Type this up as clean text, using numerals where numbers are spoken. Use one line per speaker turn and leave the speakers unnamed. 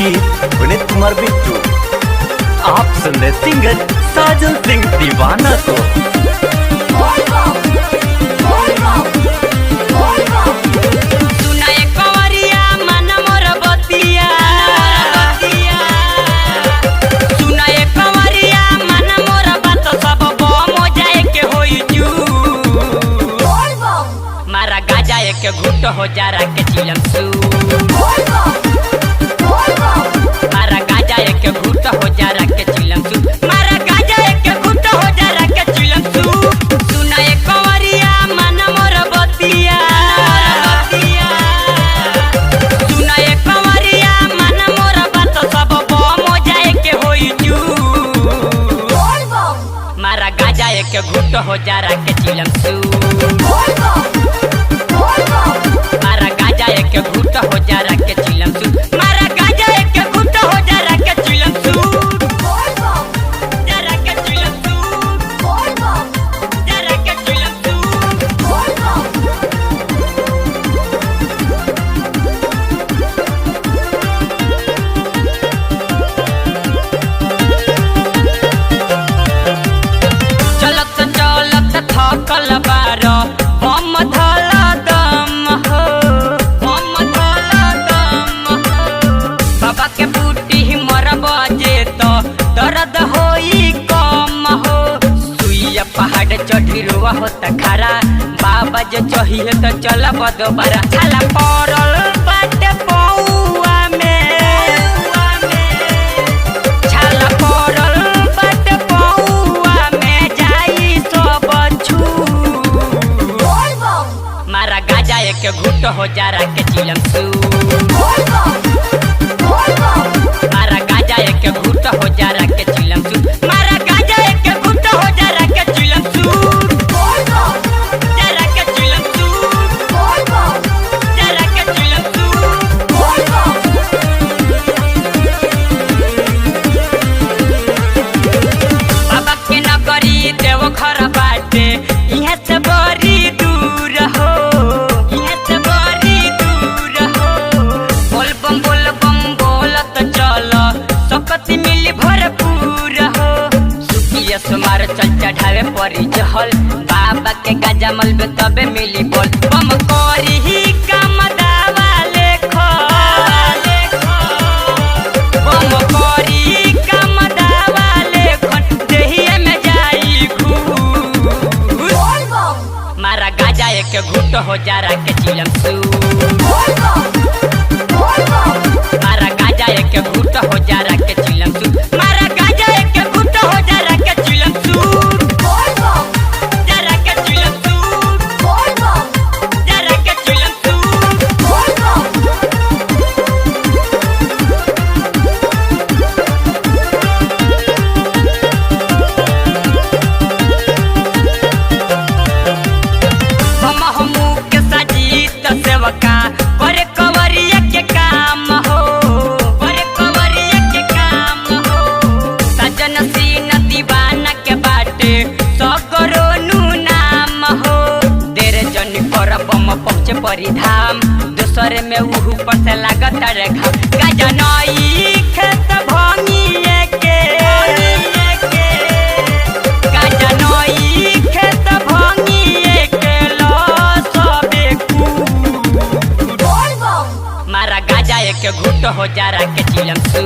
गीत पुनीत कुमार बिट्टू। आप सुन रहे सिंगर साजन सिंह दीवाना को।
के घुट हो जा रहा के चिलम सू मारा गाजा एक घुट हो जा रहा के चिलम सू मारा गाजा एक घुट हो जा रहा के चिलम सू सुना एक कंवरिया मन मोर बतिया सुना एक कंवरिया मन मोर बात सब बम हो जाए के होई जू मारा गाजा एक घुट हो जा रहा के चिलम सू मारा गाजा एक घुट हो जा रहा के चिलम सू मारा गाजा एक घुट हो जा रहा के चिलम सू जरा के चिलम सू जरा के चिलम सू चलत थकल बारो हम धला के बूटी मर बजे तो दर्द होई कम हो सुइया पहाड़ चढ़ी रुआ होता खरा बाबा जो चाहिए तो चल दोबारा छाला पड़ल बाटे पौआ में छाला पड़ल बाटे पौआ में जाई सब छू मारा गाजा एक घुट हो जा रहा के चिलम सू मारा गाजा एक घुट हो जा रहा के चिलम सू मारा गाजा एक घुट हो जा रहा के चिलम सू जरा के चिलम सू जरा के चिलम सू बाबा के नगरी देव घर बाटे यहाँ से बड़ी दूर हो यहाँ से बड़ी दूर हो बोल बम बोलत चल सकती मिली भरपूर हो सुखिया सुमार चल चढ़ावे परी जहल बाबा के गाजा मलबे तबे मिली बोल बम करी ही काम दावा लेखो बम करी काम दावा लेखन देहिए में जाई घूस मारा गाजा एक घुट हो जा रहा के चिलम सू मारा गाजा एक घुट हो जा रहा के चिलम सू मारा गाजा एक घुट हो जा रहा के चिलम सू जरा के चिलम सू जरा के चिलम सू हमहू के सजीत सेवका करे कंवरिया के काम हो करे कंवरिया के काम हो सजन सीन दीवाना के बाटे सकरो नु नाम हो देर जन कर बम पहुँचे परिधाम दूसरे में उहू पर से लागत रे घाम गाजा नई खेत भंगिए के गाजा नई खेत भंगिए के लो सबे मारा गाजा एक घुट हो जा रहा के चिलम सू